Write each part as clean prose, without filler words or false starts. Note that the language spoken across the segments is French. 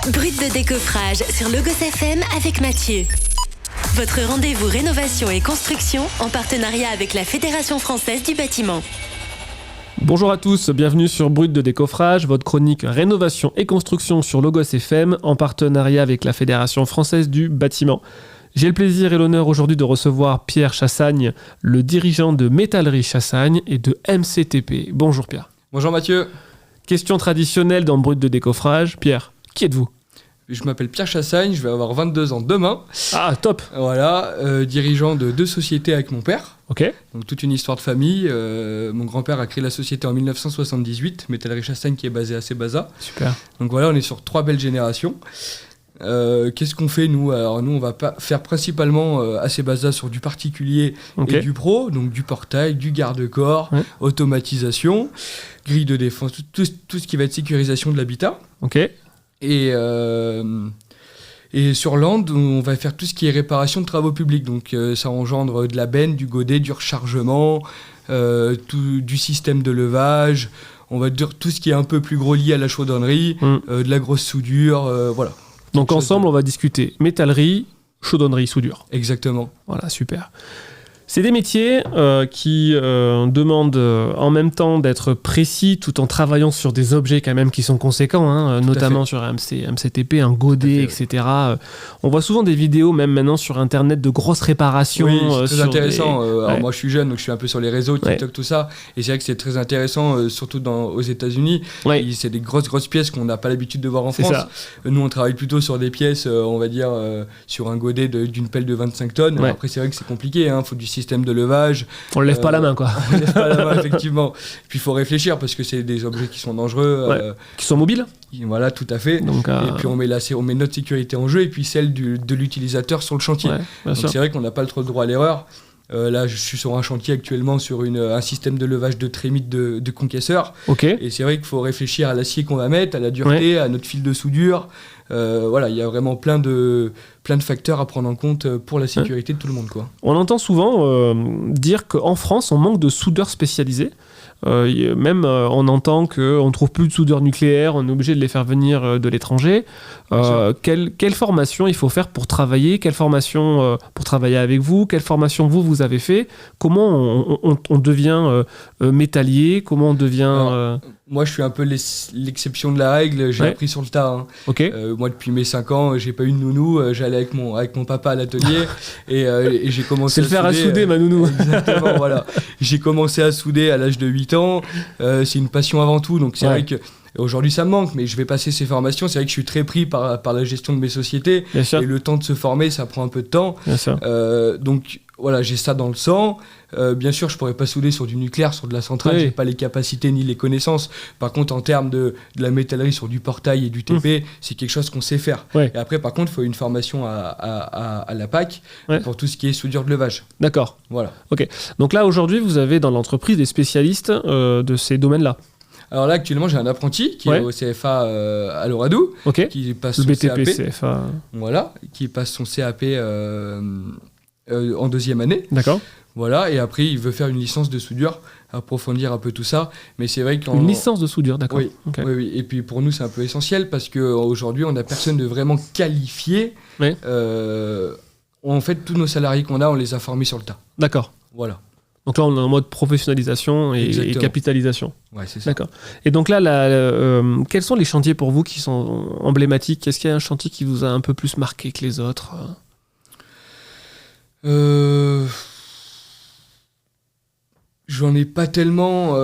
Brut de décoffrage sur Logos FM avec Mathieu. Votre rendez-vous rénovation et construction en partenariat avec la Fédération française du bâtiment. Bonjour à tous, bienvenue sur Brut de décoffrage, votre chronique rénovation et construction sur Logos FM en partenariat avec la Fédération française du bâtiment. J'ai le plaisir et l'honneur aujourd'hui de recevoir Pierre Chassagne, le dirigeant de Métallerie Chassagne et de MCTP. Bonjour Pierre. Bonjour Mathieu. Question traditionnelle dans Brut de décoffrage. Pierre, qui êtes-vous ? Je m'appelle Pierre Chassagne, je vais avoir 22 ans demain. Ah, top. Voilà, dirigeant de 2 sociétés avec mon père. Ok. Donc toute une histoire de famille. Mon grand-père a créé la société en 1978, Métallerie Chassagne qui est basée à Sébaza. Super. Donc voilà, on est sur 3 belles générations. Qu'est-ce qu'on fait nous ? Alors nous on va faire principalement à Sébaza sur du particulier et du pro, donc du portail, du garde-corps, automatisation, grille de défense, tout ce qui va être sécurisation de l'habitat. Ok. Et sur Land, on va faire tout ce qui est réparation de travaux publics. Donc ça engendre de la benne, du godet, du rechargement, du système de levage. On va dire tout ce qui est un peu plus gros lié à la chaudronnerie, de la grosse soudure, voilà. Donc ensemble, on va discuter métallerie, chaudronnerie, soudure. Exactement. Voilà, super. C'est des métiers qui demandent en même temps d'être précis tout en travaillant sur des objets quand même qui sont conséquents, notamment sur MCTP, un godet, etc. On voit souvent des vidéos, même maintenant sur Internet, de grosses réparations. Oui, c'est très intéressant. Alors moi, je suis jeune, donc je suis un peu sur les réseaux, TikTok, tout ça. Et c'est vrai que c'est très intéressant, surtout aux États-Unis. C'est des grosses pièces qu'on n'a pas l'habitude de voir en France. Nous, on travaille plutôt sur des pièces, on va dire, sur un godet d'une pelle de 25 tonnes. Après, c'est vrai que c'est compliqué, il faut du système de levage. On ne lève pas la main, quoi. On ne lève pas la main, effectivement. Puis il faut réfléchir parce que c'est des objets qui sont dangereux. Qui sont mobiles. Voilà, tout à fait. Donc, et puis on met notre sécurité en jeu et puis celle de l'utilisateur sur le chantier. Donc c'est vrai qu'on n'a pas trop le droit à l'erreur. Là, je suis sur un chantier actuellement sur un système de levage de trémite de concasseur. Et c'est vrai qu'il faut réfléchir à l'acier qu'on va mettre, à la dureté, à notre fil de soudure. Voilà, il y a vraiment plein de facteurs à prendre en compte pour la sécurité de tout le monde, quoi. On entend souvent dire qu'en France, on manque de soudeurs spécialisés. Même on entend qu'on ne trouve plus de soudeurs nucléaires, on est obligé de les faire venir de l'étranger. Quelle formation il faut faire pour travailler ? Quelle formation pour travailler avec vous ? Quelle formation vous avez fait ? Comment on devient métallier ? Comment on devient... Moi, je suis un peu l'exception de la règle. J'ai appris sur le tas. Moi, depuis mes 5 ans, j'ai pas eu de nounou. J'allais avec mon papa à l'atelier et j'ai commencé. C'est le faire à souder, ma nounou. Exactement, voilà. J'ai commencé à souder à l'âge de 8 ans. C'est une passion avant tout. Donc, c'est vrai que aujourd'hui, ça me manque, mais je vais passer ces formations. C'est vrai que je suis très pris par la gestion de mes sociétés. Et le temps de se former, ça prend un peu de temps. Donc, voilà, j'ai ça dans le sang. Bien sûr, je pourrais pas souder sur du nucléaire, sur de la centrale, j'ai pas les capacités ni les connaissances. Par contre, en termes de la métallerie sur du portail et du TP, c'est quelque chose qu'on sait faire. Et après, par contre, il faut une formation à la PAC pour tout ce qui est soudure de levage. D'accord. Voilà. Ok. Donc là, aujourd'hui, vous avez dans l'entreprise des spécialistes de ces domaines-là. Alors là, actuellement, j'ai un apprenti qui est au CFA à Loradou, qui passe le son BTP CAP. CFA. Voilà, qui passe son CAP en 2e année. D'accord. Voilà, et après, il veut faire une licence de soudure, approfondir un peu tout ça. Mais c'est vrai une licence de soudure, d'accord. Oui. Et puis pour nous, c'est un peu essentiel parce qu'aujourd'hui, on n'a personne de vraiment qualifié. En fait, tous nos salariés qu'on a, on les a formés sur le tas. D'accord. Voilà. Donc là, on est en mode professionnalisation et capitalisation. Ouais, c'est ça. D'accord. Et donc là, quels sont les chantiers pour vous qui sont emblématiques ? Est-ce qu'il y a un chantier qui vous a un peu plus marqué que les autres ? J'en ai pas tellement.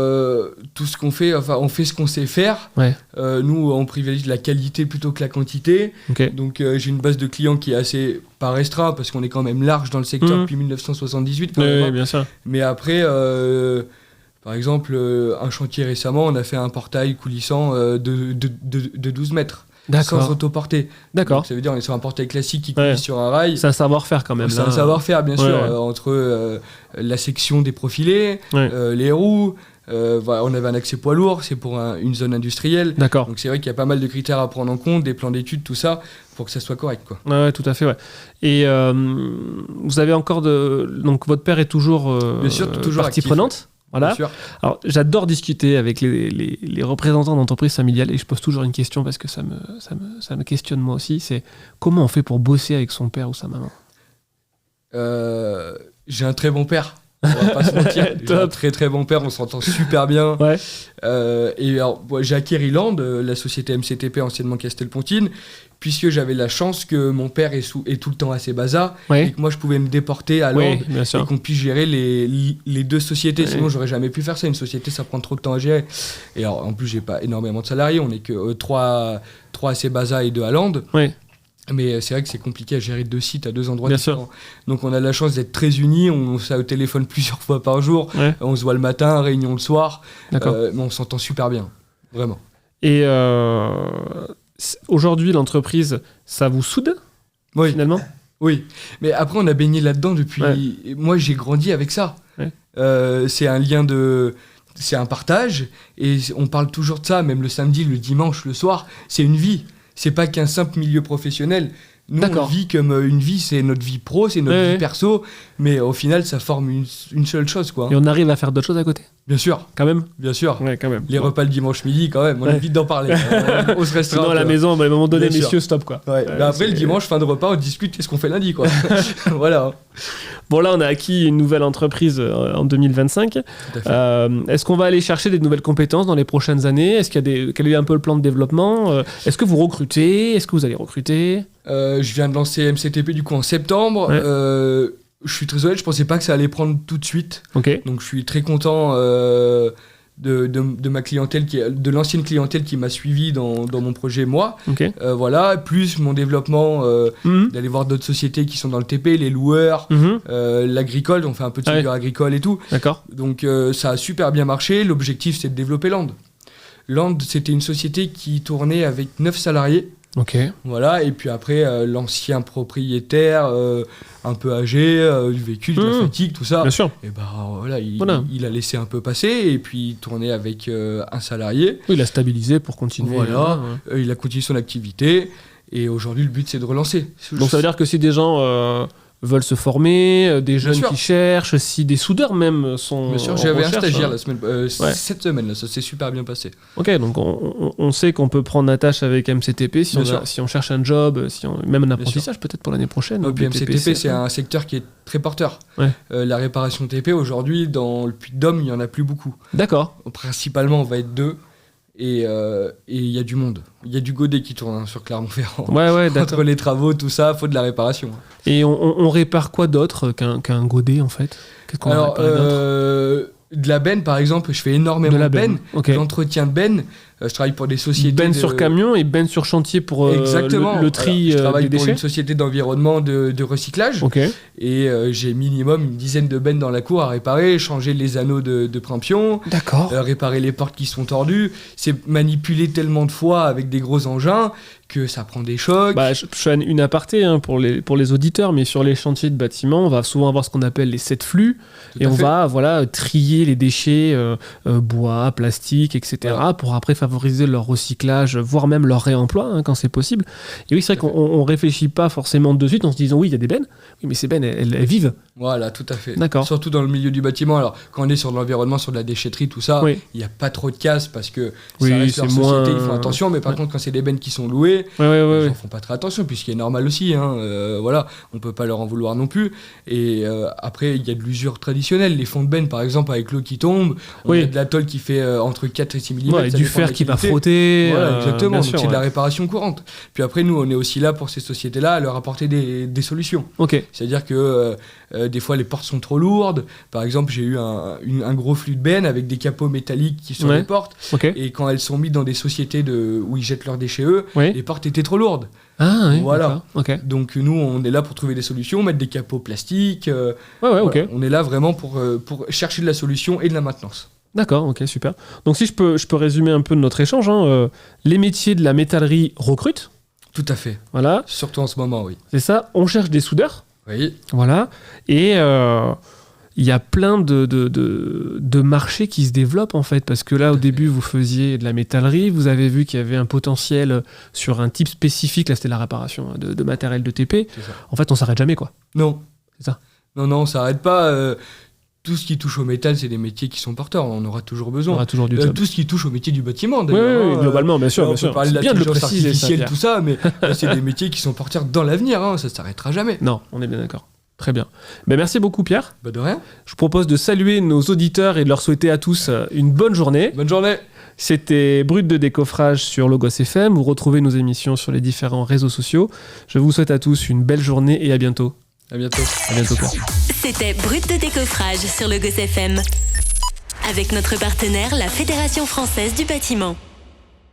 Tout ce qu'on fait, on fait ce qu'on sait faire. Nous, on privilégie la qualité plutôt que la quantité. Donc, j'ai une base de clients qui est assez pas restreinte parce qu'on est quand même large dans le secteur depuis 1978. Quand même, bien sûr. Mais après, par exemple, un chantier récemment, on a fait un portail coulissant de 12 mètres. Sans autoporter. D'accord. Donc, ça veut dire qu'on est sur un portail classique qui coulisse sur un rail. C'est un savoir-faire quand même. C'est un savoir-faire, bien sûr, entre la section des profilés, les roues. Voilà, on avait un accès poids lourd, c'est pour une zone industrielle. D'accord. Donc c'est vrai qu'il y a pas mal de critères à prendre en compte, des plans d'études, tout ça, pour que ça soit correct, quoi. Ouais, tout à fait, ouais. Et vous avez encore donc votre père est toujours, bien sûr, toujours partie actif, prenante. Voilà. Alors, j'adore discuter avec les représentants d'entreprises familiales et je pose toujours une question parce que ça me questionne moi aussi. C'est comment on fait pour bosser avec son père ou sa maman ? J'ai un très bon père. On va pas se mentir. J'ai un très très bon père, on s'entend super bien. Ouais. Et alors, j'ai acquis Land, la société MCTP, anciennement Castelpontine, puisque j'avais la chance que mon père est tout le temps à ses bazars, et que moi je pouvais me déporter à Land, et qu'on puisse gérer les deux sociétés. Sinon j'aurais jamais pu faire ça. Une société, ça prend trop de temps à gérer. Et alors, en plus, j'ai pas énormément de salariés, on est que 3 à ses bazars et 2 à Land. Ouais. Mais c'est vrai que c'est compliqué à gérer 2 sites à 2 endroits différents. Donc on a la chance d'être très unis, on s'est au téléphone plusieurs fois par jour, on se voit le matin, réunion le soir, mais on s'entend super bien, vraiment. Et aujourd'hui, l'entreprise, ça vous soude finalement ? Oui, mais après on a baigné là-dedans depuis... Moi j'ai grandi avec ça. C'est un lien c'est un partage, et on parle toujours de ça, même le samedi, le dimanche, le soir, c'est une vie. C'est pas qu'un simple milieu professionnel. Nous, on vit comme une vie, c'est notre vie pro, c'est notre vie perso, mais au final, ça forme une seule chose, quoi. Et on arrive à faire d'autres choses à côté ? Bien sûr. Quand même ? Bien sûr. Ouais, quand même. Les repas le dimanche midi, quand même, on évite d'en parler. On se restera. Sinon, à la maison, à un moment donné, messieurs, stop, quoi. Mais après, le dimanche, fin de repas, on discute qu'est-ce qu'on fait lundi, quoi. Voilà. Bon, là, on a acquis une nouvelle entreprise en 2025. Est-ce qu'on va aller chercher des nouvelles compétences dans les prochaines années ? Est-ce qu'il y a quel est un peu le plan de développement ? Est-ce que vous recrutez ? Est-ce que vous allez recruter ? Je viens de lancer MCTP du coup en septembre. Je suis très honnête, je pensais pas que ça allait prendre tout de suite. Donc je suis très content de ma clientèle, de l'ancienne clientèle qui m'a suivi dans mon projet, moi. Voilà, plus mon développement, d'aller voir d'autres sociétés qui sont dans le TP, les loueurs, l'agricole, on fait un peu de secteur agricole et tout. Donc ça a super bien marché. L'objectif, c'est de développer Land. Land, c'était une société qui tournait avec 9 salariés. Voilà, et puis après, l'ancien propriétaire, un peu âgé, du véhicule, de la fatigue, tout ça. Bien sûr. Et voilà, il a laissé un peu passer, et puis il tournait avec un salarié. Oui, il a stabilisé pour continuer. Voilà, il a continué son activité, et aujourd'hui, le but, c'est de relancer. Donc ça veut dire que si des gens veulent se former, des jeunes qui cherchent, si des soudeurs même sont. Bien sûr, j'avais un stagiaire cette semaine, là, ça s'est super bien passé. Donc on sait qu'on peut prendre attache avec MCTP si on cherche un job, même un apprentissage peut-être pour l'année prochaine. Puis MCTP, c'est un secteur qui est très porteur. La réparation TP, aujourd'hui, dans le Puy-de-Dôme, il n'y en a plus beaucoup. D'accord. Principalement, on va être 2. Et il y a du monde. Il y a du godet qui tourne sur Clermont-Ferrand. Entre les travaux, tout ça, il faut de la réparation. Et on répare quoi d'autre qu'un godet, en fait ? Qu'est-ce qu'on va réparer d'autre ? De la benne, par exemple, je fais énormément de benne. L'entretien de benne, je travaille pour des sociétés... Benne sur camion et benne sur chantier pour le tri des déchets. Je travaille pour une société d'environnement de recyclage. Et j'ai minimum une dizaine de bennes dans la cour à réparer, changer les anneaux de préemption, réparer les portes qui sont tordues. C'est manipulé tellement de fois avec des gros engins que ça prend des chocs. Je fais une aparté pour les auditeurs, mais sur les chantiers de bâtiments, on va souvent avoir ce qu'on appelle les 7 flux, et on va trier les déchets, bois, plastique, etc., pour après favoriser leur recyclage, voire même leur réemploi, quand c'est possible. Et oui, c'est vrai qu'on ne réfléchit pas forcément de suite en se disant oui, il y a des bennes, oui, mais ces bennes, elles vivent. Voilà, tout à fait. Surtout dans le milieu du bâtiment. Alors, quand on est sur de l'environnement, sur de la déchetterie, tout ça, il n'y a pas trop de casse parce que ça reste leur société, ils font attention, mais par contre, quand c'est des bennes qui sont louées, ils ne font pas très attention, puisqu'il est normal aussi. Voilà, on ne peut pas leur en vouloir non plus. Et après, il y a de l'usure traditionnelle. Les fonds de benne, par exemple, avec l'eau qui tombe, on a de la tôle qui fait entre 4 et 6 mm. Et du fer qui va frotter. Voilà, exactement. Donc, c'est de la réparation courante. Puis après, nous, on est aussi là pour ces sociétés-là à leur apporter des solutions. C'est-à-dire que des fois, les portes sont trop lourdes. Par exemple, j'ai eu un gros flux de benne avec des capots métalliques qui sont les portes. Et quand elles sont mises dans des sociétés où ils jettent leurs déchets, les portes étaient trop lourdes. Voilà. Donc nous, on est là pour trouver des solutions, mettre des capots plastiques. On est là vraiment pour chercher de la solution et de la maintenance. D'accord, ok, super. Donc si je peux résumer un peu notre échange, les métiers de la métallerie recrutent. Tout à fait. Voilà. Surtout en ce moment, oui. C'est ça. On cherche des soudeurs. Oui. Voilà. Et il y a plein de marchés qui se développent, en fait, parce que là, au début, vous faisiez de la métallerie, vous avez vu qu'il y avait un potentiel sur un type spécifique, là, c'était la réparation de matériel de TP. En fait, on s'arrête jamais, quoi. Non. C'est ça. Non, on s'arrête pas. tout ce qui touche au métal, c'est des métiers qui sont porteurs. On aura toujours besoin. On aura toujours du tout ce qui touche au métier du bâtiment, d'ailleurs. Oui, globalement, bien sûr. On peut parler de l'intelligence artificielle, ça, tout ça, mais là, c'est des métiers qui sont porteurs dans l'avenir. Ça ne s'arrêtera jamais. Non, on est bien d'accord. Très bien. Merci beaucoup, Pierre. De rien. Je vous propose de saluer nos auditeurs et de leur souhaiter à tous une bonne journée. Bonne journée. C'était Brut de décoffrage sur Logos FM. Vous retrouvez nos émissions sur les différents réseaux sociaux. Je vous souhaite à tous une belle journée et à bientôt. À bientôt. À bientôt, Pierre. C'était Brut de décoffrage sur Logos FM. Avec notre partenaire, la Fédération française du bâtiment.